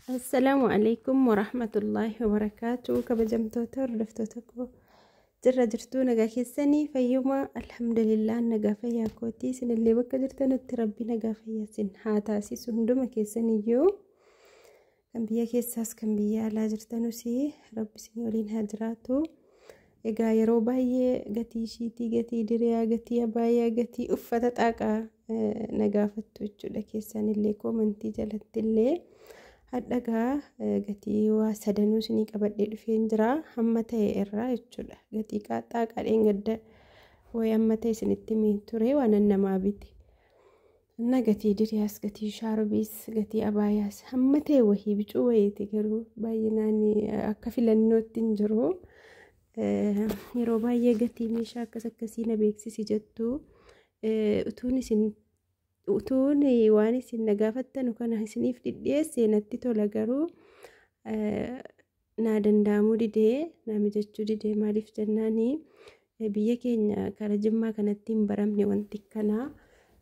Assalamu alaikum warahmatullahi wabarakatuh. Kabajamtoota hordoftoota koo jirra jirtuu nagaa keessanii fayyuma alhamdulillah nagaa fayyaa kooti isinillee bakka jirtanutti rabbi nagaa fayyaa isin haa taasisu hunduma keessaniyyuu kan biyya keessaas kan biyya alaa jirtanus rabbi isin waliin haa jiraatu. Egaa yeroo baay'ee gatii shiitii, gatii diriyaa, gatii abaayaa, gatii uffata xaaqaa nagaafattu jechuudha. Keessanillee koomantii jalattillee hadhagaa gatii waa sadanuu isinii qabadhee dhufeen jira hamma ta'e irraa jechuudha. Gatii xaaqaadhaan gadda way hamma ta'e isinitti himee ture waan namaa biti. Inna gatii diriyaas, gatii shaarbiis, gatii abaayaas hamma ta'e wahii bicuu wayiiti garuu baay'inaan akka filannootti hin jiru. Yeroo baay'ee gatii meeshaa akkasii na beeksisi jettu utuun waan isin nagaafattanu kana isiniif dhidhiyeesse natti tola garuu naa danda'amuu didee naa mijachuu didee maaliif jennaani biyya keenya kara Jimmaa kanatti hin baramne wanti kanaa.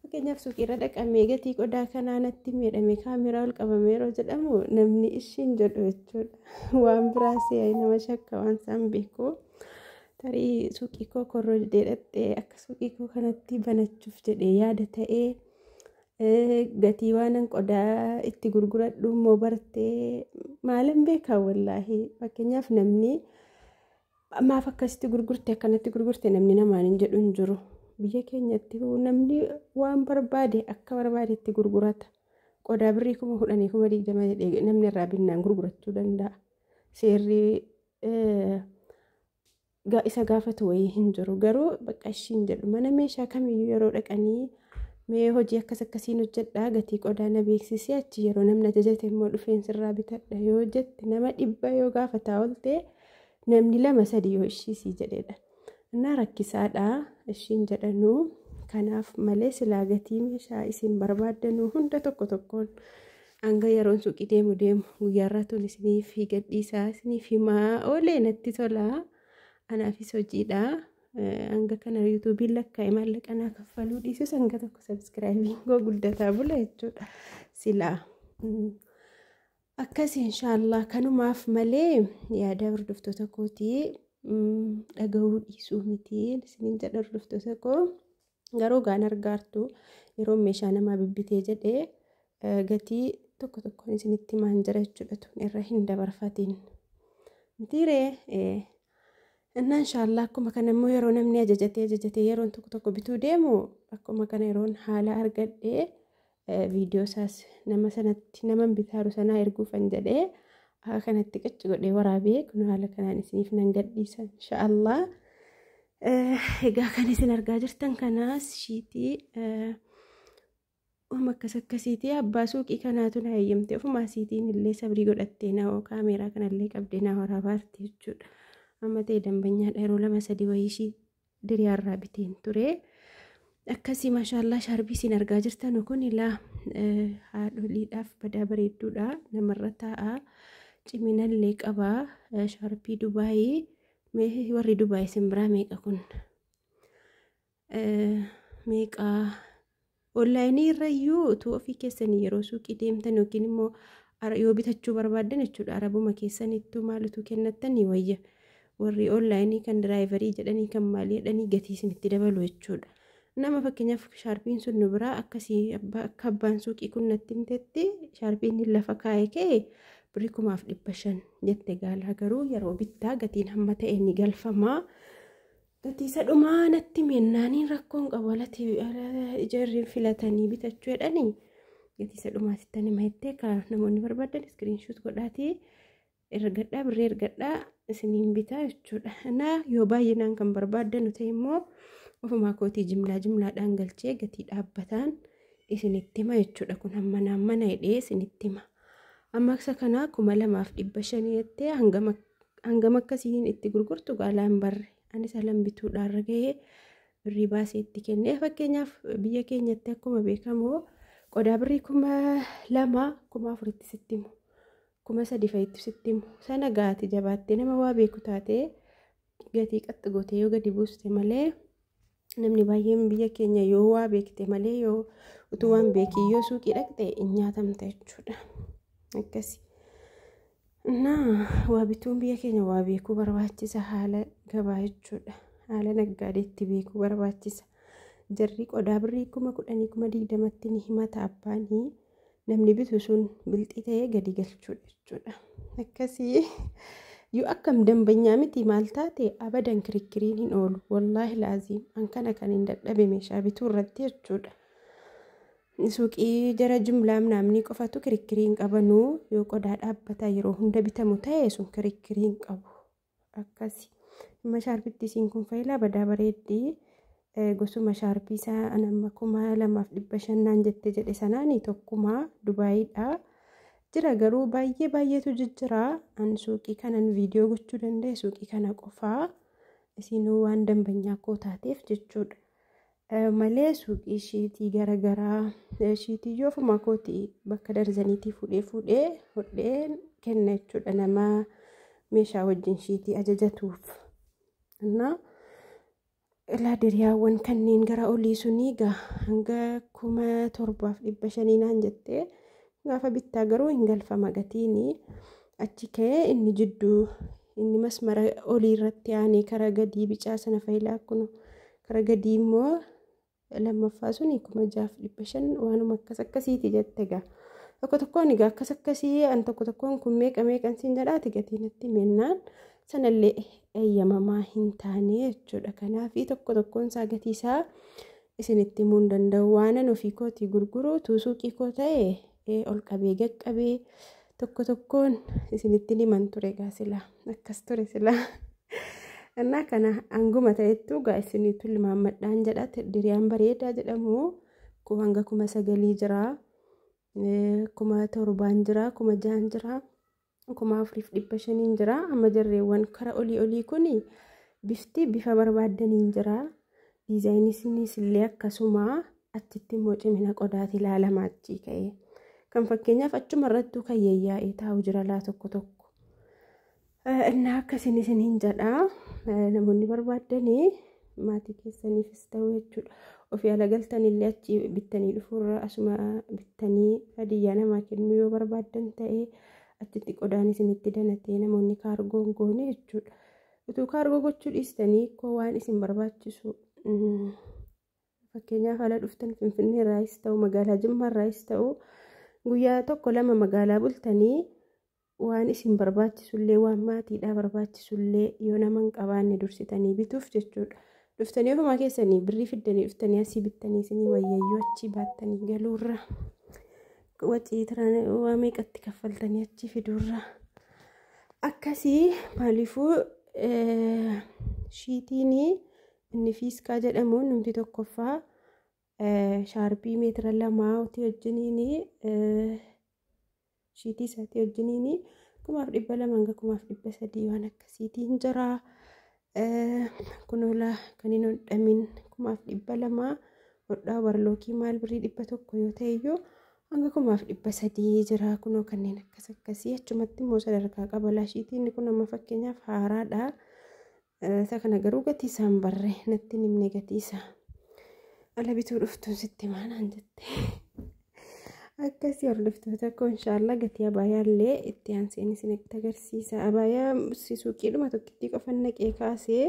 Fakkeenyaaf suuqiirra dhaqamee gatii qodaa kanaa natti miidhame kaameraa ol qabamee yeroo jedhamu namni ishiin jedhu jechuudha. Waan biraas nama shakka waan isaan beeku. Tarii suuqii koo korroo dheedhattee akka suuqii koo kanatti banachuuf jedhee yaada ta'ee gatii waanan qodaa itti gurguradhu immoo bartee maalan beekaa wallaahi. Fakkeenyaaf namni maaf akkasitti gurgurte akkanatti gurgurte namni namaan hin jedhu hin jiru. Biyya keenyatti namni waan barbaade akka barbaadetti gurgurata. Qodaa birrii 10,020 jedhee namni irraa binnaan gurgurachuu danda'a. Seerri isa gaafatu wayii hin jiru garuu bakka ishiin jedhu mana meeshaa kamiyyuu yeroo dhaqanii mee hojii akkasiin hojjedhaa gatii qodaa na beeksisee achi yeroo namni ajajate immoo dhufeen sirraa bitadha yoo jette nama 100 yoo gaafataa oolte namni 2-3 yoo ishiisii jedhedha. Innaa rakkisaadha ishiin jedhanuu kanaaf malee silaa gatii meeshaa isin barbaaddanuu hunda tokko tokkoon hanga yeroon suuqii deemu guyyaarraa tun isiniif gadhiisaa isiniif himaa oolee natti tolaa. Anaafis hojiidha hanga kana yuutuubiin lakkaa'e maallaqa naa kaffaluu dhiisus hanga tokko sabskiraayibiin guddataa bula jechuudha silaa. Akkasii inshaallah kanumaaf malee yaada hordoftoota kootii dhagahuu dhiisuu miti isiniin jedha hordoftoota koo garuu gaan argaartu yeroo meeshaa namaa bibbitee jedhee gatii tokko tokkoon isinitti himaan jira jechuudha tun irra hin dabarfatiin mitiiree. Inna inshaallah akkuma kana immoo yeroo namni ajajatee yeroon tokko bituu deemu akkuma kana yeroon haala argadhee viidiyoo isaas nama sanatti nama bitaaru sanaa erguufan jedhee akka kanatti qacci godhee waraabee kun haala kanaan isiniif nan gadhiisa inshaallah. Egaa kan isin argaa jirtan kanaas shiitii akkasiitii abbaa suuqii kanaatu na eeyyamte ofumaa siitiin illee sabrii godhattee na kaameeraa kanallee qabdee na waraabaarti jechuudha. Amma ta'e dambanyaadha yeroo 2-3 wayii diriyaarraa biteen ture. Akkasii maashaallah shaarbii isin argaa jirtan kun ilaa haadholiidhaaf badaa bareedduudha namarra taa'aa ciminallee qabaa shaarbii Dubaayii warri Dubaayii simbiraa meeqa kun meeqaa onlaayinii irrayyuu utuu ofii keessanii yeroo suuqii deemtan yookiin immoo yoo bitachuu barbaaddan jechuudha arabuma keessanittuu maalitu kennattanii wayya. Warri onlaayinii kan diraayivarii jedhanii kan maalii jedhanii gatii isinitti dabalu jechuudha. Nama fakkeenyaaf shaarbiin sun nu biraa akkasii akka abbaan suuqii kun natti himtetti shaarbiin lafa kaa'ee ka'e birrii 500 jette gaalaa garuu yeroo bittaa gatiin hamma ta'e ni galfamaa. Gatii sadhumaa natti mennaaniin rakkoon qabu alatti ijarriin filatanii bitachuu jedhanii gatii sadhumaa sittanii mahittee kan namoonni barbaadan iskiriinshuut godhaatii ergadhaa birrii ergadhaa isiniin bitaa jechuudha. Naa yoo baay'inaan kan barbaadan ta'e immoo ofumaa kootii jimlaadhaan galchee gatii dhaabbataan isinitti hima jechuudha. Kun mana hidhee isinitti hima. Amma akka kanaa 2,500 jettee hangam akkasiin itti gurgurtu gaalaan barre anis alan bituudhaan gahee birrii baasee itti kennee fakkeenyaaf biyya keenyatti akkuma beekamu qodaa birrii 2,000 4,000 sitti himu. 3,000 sitti himu sana gaati jabaattee nama waa beeku taatee gatii qaxxi gootee yoo gadi buuste malee namni baay'een biyya keenya yoo waa beekte malee yoo utuu waan beekii yoo suuqii dhaqxe hin nyaatamta jechuudha. Akkasii waa bituun biyya keenya waa beekuu barbaachisa haala gabaa jechuudha. Haala naggaadheetti beekuu barbaachisa. Jarri qodaa birrii 10,000 ni himata abbaanii namni bitu sun bilxii ta'ee gadi galchuudha jechuudha. Akkasii yoo akkam dambanyaa miti maal taate abadan kirikiriin hin oolu. Wallaahi laaziim an kana kan hin dadhabe meeshaa bituu irratti jechuudha. Suuqii jara jumlaa namni qofatu kirikiriin qabanuu yoo qodaa dhaabbataa yeroo hunda bitamu ta'e sun kirikiriin qabu. Akkasii shaarbitti isiin kun faayilaa badaa bareeddii gosuma shaarbii isaa anamma 2,500 naan jette jedhe sanaanii tokkuma Dubaayiidha. Jira garuu baay'eetu jijjiira. An suuqii kanan viidiyoo gochuu danda'e suuqii kana qofaa isinuu waan dambanyaa koo taateef jechuudha. Malee suuqii shiitii garagaraa shiitii yoo fumaa kooti bakka darzaniitii fuudhee hodhee kenna jechuudha nama meeshaa wajjin shiitii ajajatuuf. Laadiriyaawwan kanneen gara olii sunii hanga 7,500 naan jettee gaafa bittaa garuu hin galfama gatiini achi ka'ee inni jidduu inni masmara olii irratti aanee karaa gadii bicaa sana faayilaa kun karaa gadii immoo lammaffaa suni 6,500 waanuma akkasiiti jette gaa. Tokkoon egaa akkasii an tokkoon kun meeqan siin jedhaati gatiinatti mennaan sanallee eeyyamamaa hin taane jechuudha. Kanaaf tokkoon isaa gatii isaa isinitti himuu hin danda'u. Waanan ofii kootii gurguruu suuqii koo ta'e ol qabee gaqqabee tokkoon isinitti himan ture gaa silaa akkas ture silaa. Annaa kana hanguma ta'ettu gaa isinitti limaammadhaan jedha diriyaan bareedaa jedhamu hanga 9,000 jira. 7,000 jira 6,000 jira 4,500 jira. Amma jarreewwan kara olii kuni bifti bifa barbaadaniin jira. Diizaayinisiinis illee akkasuma achitti immoo cimina qodaati ilaalamaa achii ka'e. Kan fakkeenyaaf achuma irrattuu kan yaa'ee taa'u jira laa tokko. Innaa akkasiin isiniin jedha namoonni barbaadanii maatii keessaniifis ta'u jechuudha. Ofii ala galtanillee achi bittanii dhufuurra asuma bittanii hadiyyaa namaa kennuu yoo barbaadan ta'e achitti qodaan isinitti danatee namoonni kaargoon goone jechuudha. Utuu kaargoo gochuu dhiistanii koo waan isin barbaachisu fakkeenyaaf ala dhuftan Finfinnee irraayis ta'u magaalaa Jimmaa irraayis ta'u guyyaa 1-2 magaalaa bultanii waan isin barbaachisullee waan maatiidhaa barbaachisullee yoo nama hin qabaanne dursitanii bituuf jechuudha. Dhuftanii ofumaa keessanii birrii fiddanii dhuftanii asii bittanii isinii wayyayyoo achi baattanii galuurra wacii waa meeqatti kaffaltanii achi fiduurra akkasii maaliifuu shiitiin inni fiiskaa jedhamu numti tokkoffaa shaarbii meetira 2 wajjiniin shiitii isaatii wajjiniin 2,200 hanga 2,300 waan akkasiitiin jira. Kunola kan hin hodhamin 2,200 hodhaa warlookii maal birrii 100 yoo ta'e iyyuu hanga 2,300 jira. Kunoo kanneen akkasii achumatti immoo sadarkaa qaba. Shiitiin kun amma fakkeenyaaf haaraadha. Isa kana garuu gatii isaan barree natti himne gatii isaa ala bituu dhuftuun sitti maanaan jette. Akkasii hordoftoota koo inshaallah gatii abaayaallee itti aanseen isinitti agarsiisa. Abaayaa suuqiidhuma tokkittii qofan naqee kaasee